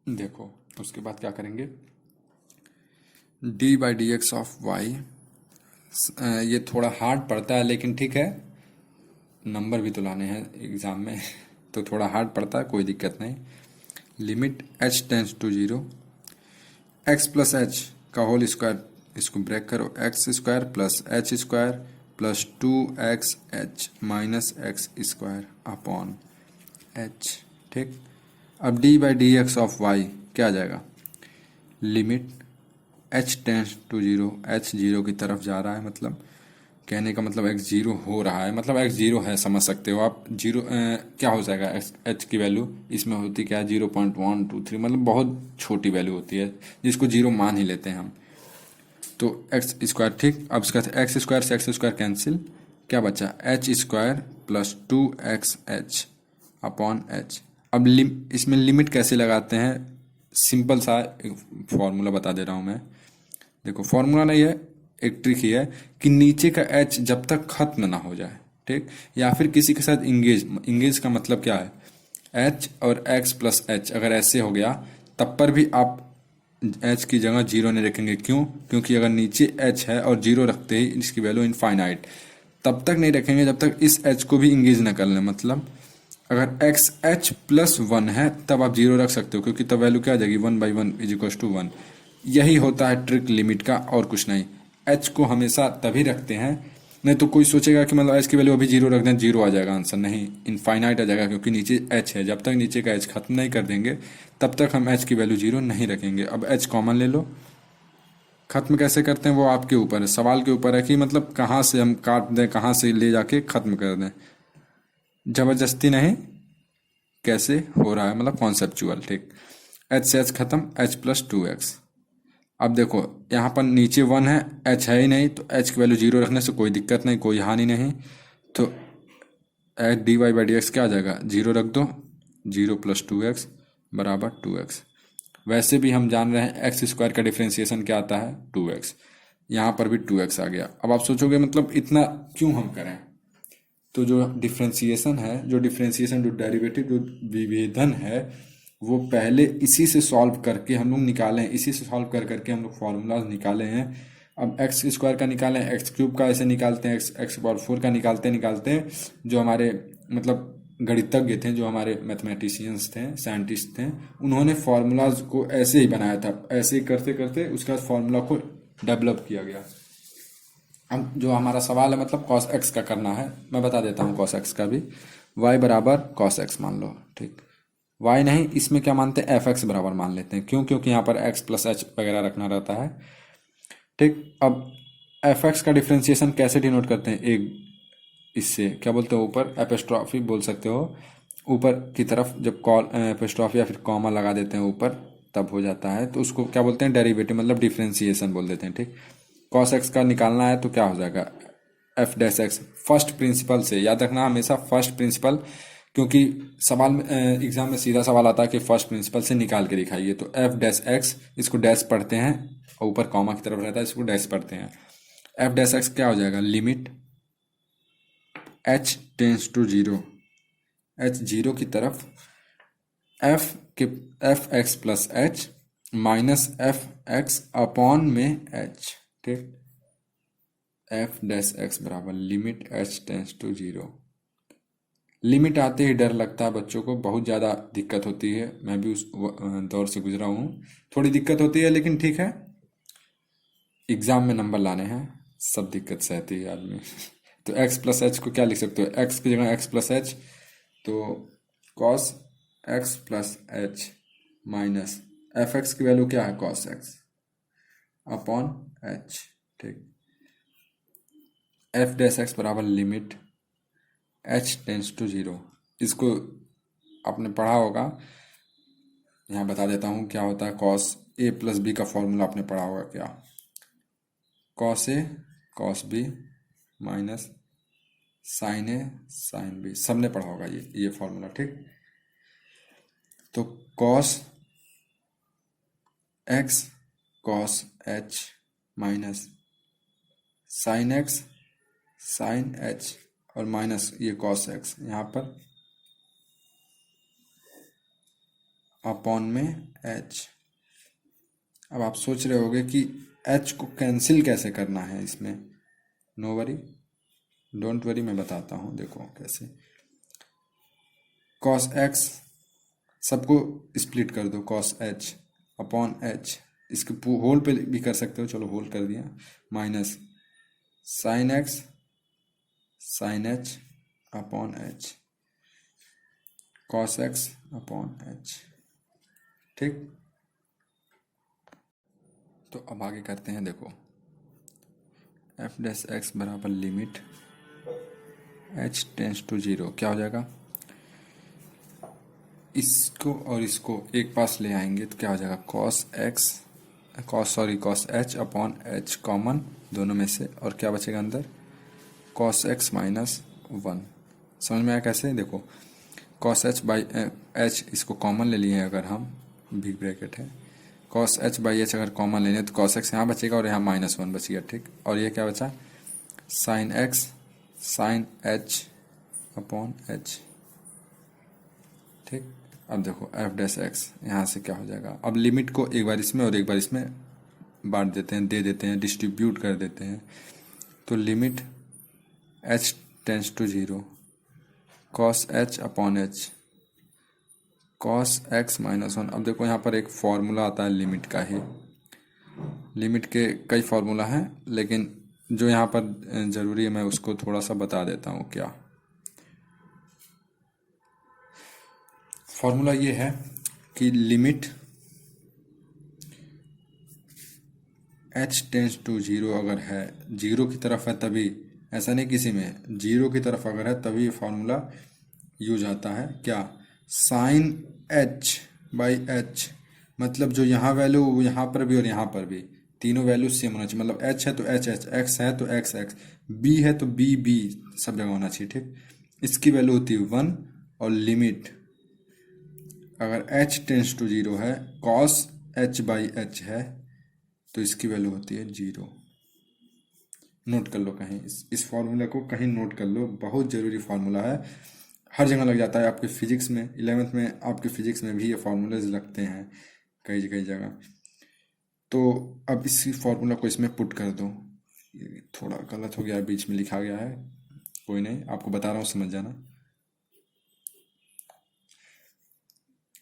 देखो उसके बाद क्या करेंगे, d/dx(y), ये थोड़ा हार्ड पड़ता है लेकिन ठीक है, नंबर भी तो लाने हैं एग्जाम में तो थोड़ा हार्ड पड़ता है, कोई दिक्कत नहीं। Limit h tends to 0, x+h का होल स्क्वायर, इसको ब्रेक करो, x² plus h² plus 2xh minus x² upon h, ठीक। अब d/dx(y) क्या आ जाएगा, limit h tends to 0, h 0 की तरफ जा रहा है मतलब, कहने का मतलब x जीरो हो रहा है, मतलब x जीरो है, समझ सकते हो आप। जीरो क्या हो जाएगा, h की वैल्यू इसमें होती क्या है 0.123, मतलब बहुत छोटी वैल्यू होती है जिसको जीरो मान ही लेते हैं हम। तो एक्स स्क्वायर, ठीक। अब इसका एक्स स्क्वायर से एक्स स्क्वायर कैंसिल, क्या बचा H square plus 2xh upon H. अब इसमें लिमिट कैसे लगाते हैं, सिंपल सा एक फॉर्मूला बता दे रहा हूँ मैं। देखो फॉर्मूला नहीं है, एक ट्रिक ही है कि नीचे का एच जब तक खत्म ना हो जाए, ठीक, या फिर किसी के साथ इंगेज, इंगेज का मतलब क्या है, एच और एक्स प्लस एच अगर ऐसे हो गया तब पर भी आप एच की जगह जीरो नहीं रखेंगे। क्यों? क्योंकि अगर नीचे एच है और जीरो रखते ही इसकी वैल्यू इनफाइनाइट, तब तक नहीं रखेंगे जब तक इस एच को भी इंगेज ना कर लें। मतलब अगर एक्स एच प्लस वन है तब आप जीरो रख सकते हो, क्योंकि तब वैल्यू क्या आ जाएगी 1/1 इज इक्वल टू 1। यही होता है ट्रिक लिमिट का, और कुछ नहीं। एच को हमेशा तभी रखते हैं, नहीं तो कोई सोचेगा कि मतलब एच की वैल्यू अभी जीरो रख दें, जीरो आ जाएगा आंसर, नहीं, इनफाइनाइट आ जाएगा, क्योंकि नीचे एच है। जब तक नीचे का एच खत्म नहीं कर देंगे तब तक हम एच की वैल्यू जीरो नहीं रखेंगे। अब एच कॉमन ले लो, खत्म कैसे करते हैं वो आपके ऊपर है, सवाल के ऊपर है कि मतलब कहाँ से हम काट दें, कहाँ से ले जाके खत्म कर दें, जबरदस्ती नहीं, कैसे हो रहा है मतलब कॉन्सेप्चुअल, ठीक। एच से एच खत्म, एच प्लस 2x। अब देखो यहाँ पर नीचे वन है, एच है ही नहीं, तो एच की वैल्यू जीरो रखने से कोई दिक्कत नहीं, कोई हानि नहीं। तो h d Y by D x क्या आ जाएगा, जीरो रख दो, जीरो प्लस 2x बराबर 2x। वैसे भी हम जान रहे हैं एक्स स्क्वायर का डिफ्रेंसिएशन क्या आता है 2x, यहाँ पर भी 2x आ गया। अब आप सोचोगे मतलब इतना क्यों हम करें, तो जो डिफ्रेंसिएशन है, जो डेरिवेटिव, जो विभेदन है, वो पहले इसी से सॉल्व करके हम लोग निकाले हैं, इसी से सॉल्व कर करके हम लोग फॉर्मूलाज निकाले हैं। अब एक्स स्क्वायर का निकालें, एक्स क्यूब का ऐसे निकालते हैं, एक्स पावर 4 का निकालते निकालते जो हमारे मतलब गणितज्ञ थे, जो हमारे मैथमेटिशियंस थे, साइंटिस्ट थे, उन्होंने फार्मूलाज को ऐसे ही बनाया था। ऐसे ही करते करते उसका फार्मूला को डेवलप किया गया। अब जो हमारा सवाल है मतलब कॉस एक्स का करना है, मैं बता देता हूँ कॉस एक्स का भी। वाई बराबर कॉस एक्स मान लो, ठीक। वाई नहीं, इसमें क्या मानते हैं, एफ एक्स बराबर मान लेते हैं। क्यों? क्योंकि यहाँ पर एक्स प्लस एच वगैरह रखना रहता है, ठीक। अब एफ एक्स का डिफ्रेंसिएशन कैसे डिनोट करते हैं, एक इससे क्या बोलते हो, ऊपर एपोस्ट्रॉफी बोल सकते हो, ऊपर की तरफ जब कॉल एपोस्ट्रॉफी या फिर कॉमा लगा देते हैं ऊपर, तब हो जाता है, तो उसको क्या बोलते हैं, डेरिवेटिव, मतलब डिफ्रेंसिएशन बोल देते हैं, ठीक। कॉस एक्स का निकालना है तो क्या हो जाएगा, F dash x, first principle से, याद रखना हमेशा फर्स्ट प्रिंसिपल, क्योंकि सवाल में एग्जाम में सीधा सवाल आता है कि फर्स्ट प्रिंसिपल से निकाल के दिखाइए। तो एफ डैश एक्स, इसको डैश पढ़ते हैं और ऊपर कॉमा की तरफ रहता है, इसको डैश पढ़ते हैं। एफ डैश एक्स क्या हो जाएगा, limit H tends to zero, h zero की तरफ, एफ के f x plus h minus f x upon में एच, ठीक। एफ डैश एक्स बराबर limit H tends to zero. Limit आते ही डर लगता है बच्चों को, बहुत ज़्यादा दिक्कत होती है, मैं भी उस दौर से गुजरा हूँ। थोड़ी दिक्कत होती है लेकिन ठीक है, एग्जाम में नंबर लाने हैं, सब दिक्कत सहती है आदमी। तो एक्स प्लस एच को क्या लिख सकते हो, एक्स की जगह एक्स प्लस एच, तो cos x plus h minus f x की वैल्यू क्या है, कॉस एक्स अपॉन एच, ठीक। एफ डैश एक्स बराबर limit H tends to zero. इसको आपने पढ़ा होगा, यहाँ बता देता हूँ क्या होता है। कॉस ए प्लस बी का फॉर्मूला आपने पढ़ा होगा क्या, cos a cos b minus sine a sine b, सबने पढ़ा होगा ये फॉर्मूला, ठीक। तो cos x cos h minus sine x sine h और माइनस ये कॉस एक्स यहाँ पर अपॉन में एच। अब आप सोच रहे होगे कि एच को कैंसिल कैसे करना है इसमें, नो वरी, डोंट वरी, मैं बताता हूँ, देखो कैसे। कॉस एक्स सबको स्प्लिट कर दो, कॉस एच अपॉन एच, इसके होल पे भी कर सकते हो, चलो होल कर दिया, minus sine x sine H upon h, cos x upon h, ठीक। तो अब आगे करते हैं, देखो एफ डैश एक्स बराबर limit H tends to zero क्या हो जाएगा, इसको और इसको एक पास ले आएंगे तो क्या हो जाएगा, cos H upon H common दोनों में से, और क्या बचेगा अंदर, कॉस एक्स माइनस वन। समझ में आया कैसे, देखो कॉस एच बाई एच इसको कॉमन ले लिए अगर हम, बिग ब्रैकेट है, कॉस एच बाई एच अगर कॉमन ले लें तो कॉस एक्स यहाँ बचेगा और यहाँ माइनस वन बचेगा, ठीक। और ये क्या बचा, sine x sine H upon h, ठीक। अब देखो एफ डैश एक्स यहाँ से क्या हो जाएगा, अब लिमिट को एक बार इसमें और एक बार इसमें बांट देते हैं, दे देते हैं, डिस्ट्रीब्यूट कर देते हैं, तो limit H tends to zero cos H upon h cos x minus one. अब देखो यहाँ पर एक फॉर्मूला आता है लिमिट का ही, लिमिट के कई फॉर्मूला हैं लेकिन जो यहाँ पर ज़रूरी है मैं उसको थोड़ा सा बता देता हूँ। क्या फॉर्मूला ये है कि limit H tends to zero अगर है, जीरो की तरफ है तभी, ऐसा नहीं किसी में, जीरो की तरफ अगर है तभी ये फॉर्मूला यूज आता है। क्या, साइन एच बाई एच, मतलब जो यहाँ वैल्यू वो यहाँ पर भी और यहाँ पर भी तीनों वैल्यू सेम होना चाहिए, मतलब एच है तो एच एच, एक्स है तो एक्स एक्स, बी है तो बी बी, सब जगह होना चाहिए, ठीक। इसकी वैल्यू होती है वन, और लिमिट अगर एच टेंस टू जीरो है, कॉस एच बाई एच है तो इसकी वैल्यू होती है जीरो। नोट कर लो कहीं, इस फॉर्मूला को कहीं नोट कर लो, बहुत ज़रूरी फार्मूला है, हर जगह लग जाता है, आपके फिजिक्स में 11th में आपके फिजिक्स में भी ये फार्मूलेज लगते हैं कई कई जगह। तो अब इसी फार्मूला को इसमें पुट कर दो, ये थोड़ा गलत हो गया, बीच में लिखा गया है, कोई नहीं, आपको बता रहा हूँ समझ जाना।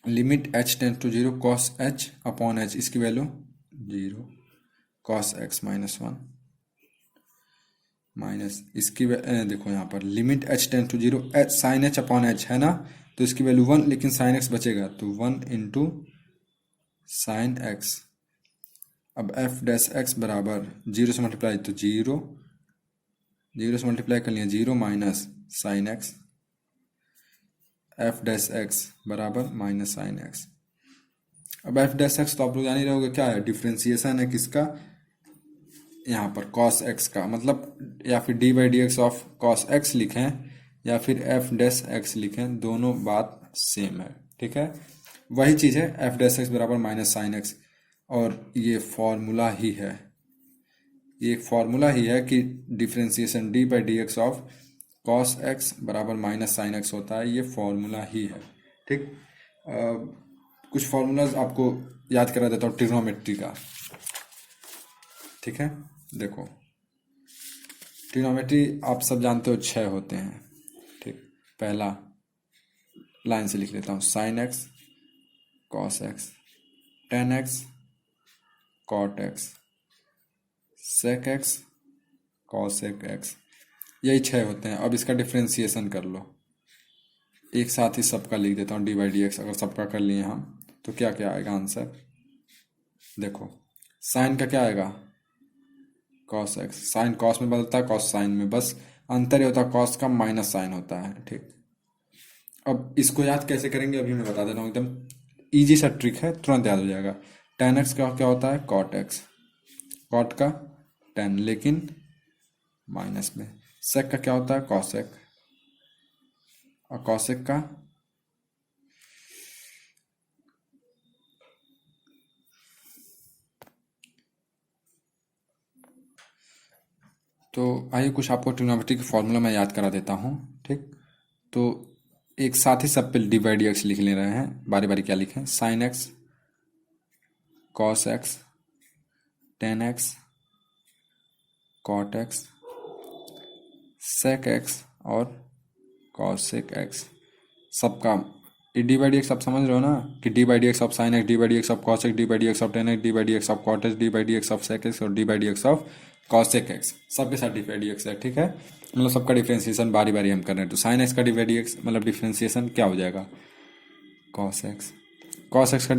Limit H tends to zero cos H upon H, इसकी value zero, cos x minus one minus इसकी देखो यहाँ पर limit H tends to zero H sine H upon H है ना, तो इसकी वैल्यू वन, लेकिन साइन एक्स बचेगा तो वन इंटू साइन एक्स। अब एफ डैश एक्स बराबर जीरो से मल्टीप्लाई तो जीरो, जीरो से मल्टीप्लाई कर लिया zero minus sine X, F dash x बराबर माइनस साइन एक्स। अब एफ डैश एक्स तो आप लोग जान ही रहोगे क्या है, डिफ्रेंसिएशन है किसका, यहाँ पर कॉस एक्स का, मतलब या फिर D by D x of cos x लिखें या फिर एफ डैश एक्स लिखें, दोनों बात सेम है, ठीक है। वही चीज़ है एफ डैश एक्स बराबर माइनस साइन एक्स, और ये फॉर्मूला ही है, ये एक फॉर्मूला ही है कि differentiation D by D x of cos x बराबर माइनस साइन एक्स होता है, ये फॉर्मूला ही है, ठीक। कुछ फॉर्मूलाज आपको याद करा देता हूँ ट्रिग्नोमेट्री का, ठीक है। देखो ट्रिग्नोमेट्री आप सब जानते हो 6 होते हैं, ठीक। पहला लाइन से लिख लेता हूँ, sine x cos x tan x cot x sec x cosec x, यही 6 होते हैं। अब इसका डिफ्रेंसिएशन कर लो, एक साथ ही सबका लिख देता हूँ डी बाई डी एक्स, अगर सबका कर लिए हम तो क्या क्या आएगा आंसर, देखो साइन का क्या आएगा कॉस एक्स, साइन कॉस में बदलता है, कॉस साइन में, बस अंतर ये होता है कॉस का माइनस साइन होता है, ठीक। अब इसको याद कैसे करेंगे अभी मैं बता दे रहा हूँ, एकदम इजी सा ट्रिक है, तुरंत याद हो जाएगा। टेन एक्स का क्या होता है कॉट एक्स, कॉट का टेन लेकिन माइनस में, सेक का क्या होता है कॉसेक, और कॉसेक का तो आइए कुछ आपको ट्रिग्नोमेट्री की फॉर्मूला मैं याद करा देता हूँ, ठीक। तो एक साथ ही सब पे डी बाई डी एक्स लिख ले रहे हैं, बारी बारी क्या लिखें, sine x cos x tan x cot x sec X और कॉसेक एक्स, सबका डी बाई डी एक्स आप समझ रहे हो ना, कि D by D x of sine X, D by D x of cos X, D by D x of tan X, D by D x of cot X, D by D x of sec X और D by D x of cosec x, सबके साथ D by D x है, ठीक है। मतलब सबका differentiation बारी बारी हम कर रहे हैं, तो साइन एक्स का डी बाई डी एक्स मतलब डिफ्रेंसिएशन क्या हो जाएगा कॉस एक्स, कॉस एक्स का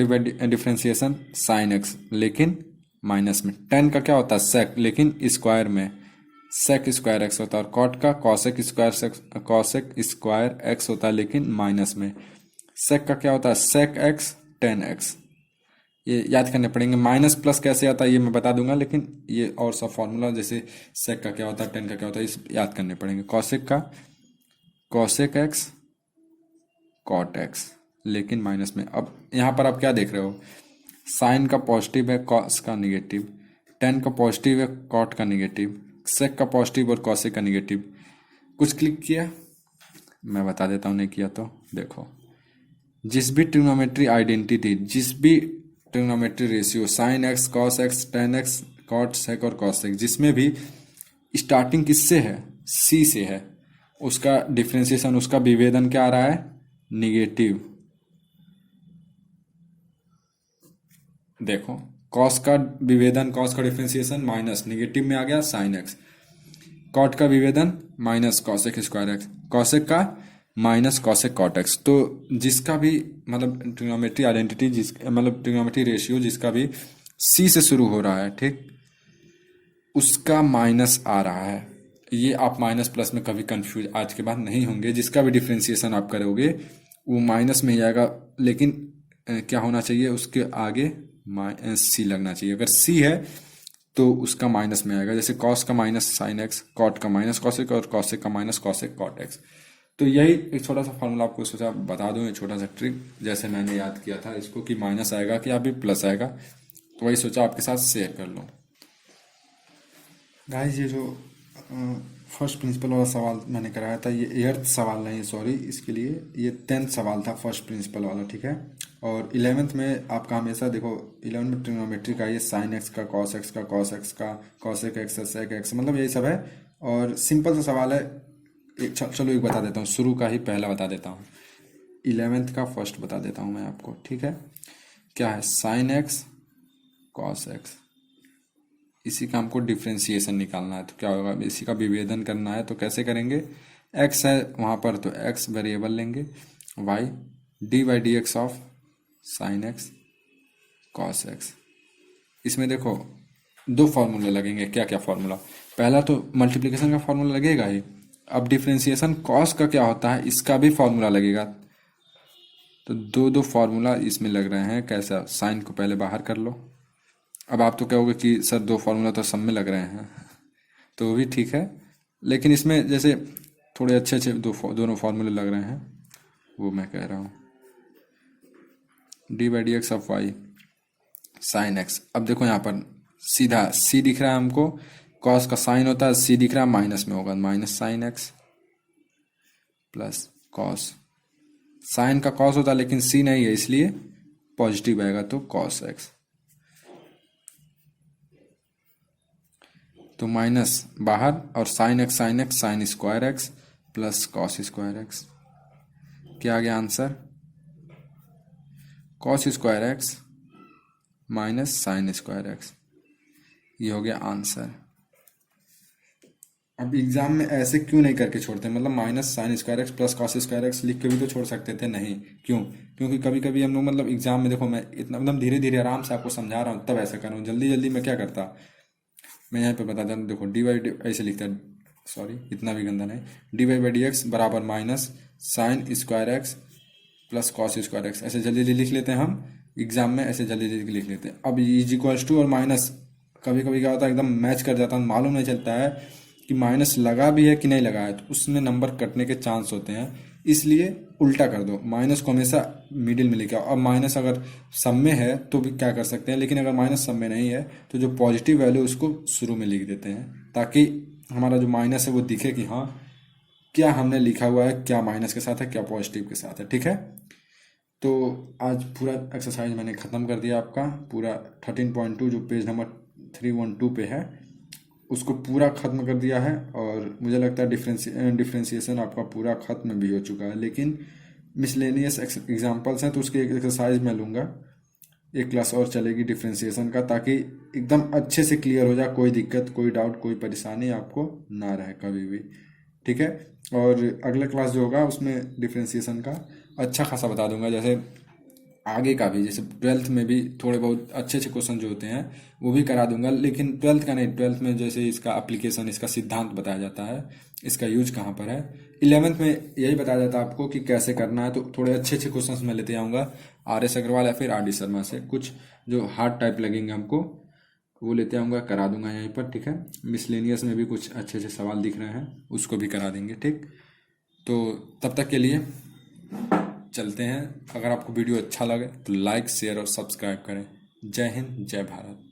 डिफ्रेंसिएशन साइन एक्स लेकिन माइनस में, टेन का क्या होता है सेक लेकिन स्क्वायर में, सेक स्क्वायर एक्स होता है, और कॉट का कॉसेक स्क्वायर एक्स होता है लेकिन माइनस में। सेक का क्या होता है, सेक एक्स टेन एक्स। ये याद करने पड़ेंगे। माइनस प्लस कैसे आता है ये मैं बता दूंगा, लेकिन ये और सब फॉर्मूला जैसे सेक का क्या होता है, टेन का क्या होता है, इस याद करने पड़ेंगे। कॉसेक का कॉसेक एक्स कॉट एक्स लेकिन माइनस में। अब यहाँ पर आप क्या देख रहे हो, साइन का पॉजिटिव है, कॉस का निगेटिव, टेन का पॉजिटिव है, कॉट का निगेटिव, सेक का पॉजिटिव और कॉसेक का निगेटिव। कुछ क्लिक किया, मैं बता देता हूँ, नहीं किया तो देखो। जिस भी ट्रिग्नोमेट्री आइडेंटिटी, जिस भी trigonometry ratio, sine x cos x tan x cot sec और कॉसेक, जिसमें भी स्टार्टिंग किससे है, सी से है, उसका डिफ्रेंसिएशन, उसका विभेदन क्या आ रहा है, निगेटिव। देखो कॉस का विभेदन, कॉस का डिफ्रेंसिएशन माइनस, निगेटिव में आ गया साइन एक्स। कॉट का विभेदन minus cosec square x, cosec का माइनस कॉसेक कॉट एक्स। तो जिसका भी मतलब ट्रिग्नोमेट्री आइडेंटिटी, जिस मतलब ट्रिग्नोमेट्री रेशियो जिसका भी सी से शुरू हो रहा है, ठीक, उसका माइनस आ रहा है। ये आप माइनस प्लस में कभी कंफ्यूज आज के बाद नहीं होंगे। जिसका भी डिफ्रेंसिएशन आप करोगे वो माइनस में ही आएगा, लेकिन क्या होना चाहिए, उसके आगे सी लगना चाहिए। अगर सी है तो उसका माइनस में आएगा। जैसे कॉस का माइनस साइन एक्स, कॉट का माइनस कॉसेक और कॉसेक का माइनस कॉसेक कॉट एक्स। तो यही एक छोटा सा फॉर्मूला आपको सोचा बता दूं, ये छोटा सा ट्रिक जैसे मैंने याद किया था इसको, कि माइनस आएगा कि अभी प्लस आएगा, तो वही सोचा आपके साथ शेयर कर लूँ। गाइस ये जो फर्स्ट प्रिंसिपल वाला सवाल मैंने कराया था, ये 8th सवाल नहीं, सॉरी, इसके लिए ये 10th सवाल था फर्स्ट प्रिंसिपल वाला, ठीक है। और 11th में आपका हमेशा देखो, 11th में ट्रिग्नोमेट्री का ये साइन एक्स का कॉस एक्स का कॉस एक्स का कॉसेक एक्स सेक एक्स, मतलब यही सब है। और सिंपल सा सवाल है। चलो एक बता देता हूँ, शुरू का ही पहला बता देता हूँ, 11th का फर्स्ट बता देता हूँ मैं आपको, ठीक है। क्या है, साइन एक्स कॉस एक्स, इसी का हमको डिफ्रेंसिएशन निकालना है। तो क्या होगा, इसी का विभेदन करना है। तो कैसे करेंगे, एक्स है वहाँ पर तो एक्स वेरिएबल लेंगे, y d by D x of sine x cos x. इसमें देखो दो फॉर्मूले लगेंगे। क्या क्या फॉर्मूला, पहला तो मल्टीप्लिकेशन का फॉर्मूला लगेगा ही। अब डिफ्रेंसिएशन कॉस का क्या होता है, इसका भी फॉर्मूला लगेगा। तो दो दो फॉर्मूला इसमें लग रहे हैं। कैसा, साइन को पहले बाहर कर लो। अब आप तो कहोगे कि सर दो फार्मूला तो सब में लग रहे हैं, तो वो भी ठीक है, लेकिन इसमें जैसे थोड़े अच्छे अच्छे दोनों फार्मूले लग रहे हैं, वो मैं कह रहा हूँ। D by D x of y sine x. अब देखो यहाँ पर सीधा सी दिख रहा है हमको, कॉस का साइन होता है, सी दिख रहा है माइनस में होगा, minus sine x plus cos. Sine का कॉस होता है लेकिन सी नहीं है, इसलिए पॉजिटिव आएगा, तो कॉस एक्स। तो माइनस बाहर और sign x sign square X plus cos square x. क्या आ गया answer, cos square x minus sine square x. ये हो गया आंसर। अब एग्जाम में ऐसे क्यों नहीं करके छोड़ते, मतलब minus sine square X plus cos square x लिख के भी तो छोड़ सकते थे, नहीं क्यों, क्योंकि कभी कभी हम लोग मतलब एग्जाम में, देखो मैं इतना मतलब धीरे धीरे आराम से आपको समझा रहा हूँ तब ऐसा कर रहा हूँ। जल्दी जल्दी मैं क्या करता, मैं यहाँ पे बता देता हूँ। देखो डी वाई डी ऐसे लिखता है, सॉरी इतना भी गंदा नहीं, D Y by D X बराबर minus sine square X plus cos square X. ऐसे जल्दी जल्दी लिख लेते हैं हम एग्जाम में, ऐसे जल्दी जल्दी लिख लेते हैं। अब इज इक्वल्स टू और माइनस कभी कभी क्या होता है, एकदम मैच कर जाता है, मालूम नहीं चलता है कि माइनस लगा भी है कि नहीं लगा है, तो उसमें नंबर कटने के चांस होते हैं। इसलिए उल्टा कर दो, माइनस को हमेशा मिडिल में लेके आओ। अब माइनस अगर सब में है तो भी क्या कर सकते हैं, लेकिन अगर माइनस सब में नहीं है तो जो पॉजिटिव वैल्यू उसको शुरू में लिख देते हैं, ताकि हमारा जो माइनस है वो दिखे कि हाँ क्या हमने लिखा हुआ है, क्या माइनस के साथ है क्या पॉजिटिव के साथ है, ठीक है। तो आज पूरा एक्सरसाइज मैंने ख़त्म कर दिया आपका पूरा 13.2 जो पेज नंबर 312 पे है उसको पूरा ख़त्म कर दिया है। और मुझे लगता है डिफ्रेंसिएशन आपका पूरा ख़त्म भी हो चुका है, लेकिन मिसलेनियस एग्जांपल्स हैं तो उसकी एक एक्सरसाइज मैं लूँगा, एक क्लास और चलेगी डिफ्रेंसिएशन का, ताकि एकदम अच्छे से क्लियर हो जाए, कोई दिक्कत कोई डाउट कोई परेशानी आपको ना रहे कभी भी, ठीक है। और अगला क्लास जो होगा उसमें डिफ्रेंसिएशन का अच्छा खासा बता दूंगा। जैसे आगे का भी, जैसे ट्वेल्थ में भी थोड़े बहुत अच्छे अच्छे क्वेश्चन जो होते हैं वो भी करा दूंगा, लेकिन ट्वेल्थ का नहीं, ट्वेल्थ में जैसे इसका एप्लीकेशन, इसका सिद्धांत बताया जाता है, इसका यूज कहाँ पर है। 11th में यही बताया जाता है आपको कि कैसे करना है, तो थोड़े अच्छे अच्छे क्वेश्चन मैं लेते आऊँगा RS अग्रवाल या फिर RD शर्मा से। कुछ जो हार्ड टाइप लगेंगे हमको वो लेते आऊँगा, करा दूंगा यहीं पर, ठीक है। मिसलेनियस में भी कुछ अच्छे अच्छे सवाल दिख रहे हैं, उसको भी करा देंगे, ठीक। तो तब तक के लिए चलते हैं। अगर आपको वीडियो अच्छा लगे तो लाइक शेयर और सब्सक्राइब करें। जय हिंद, जय भारत।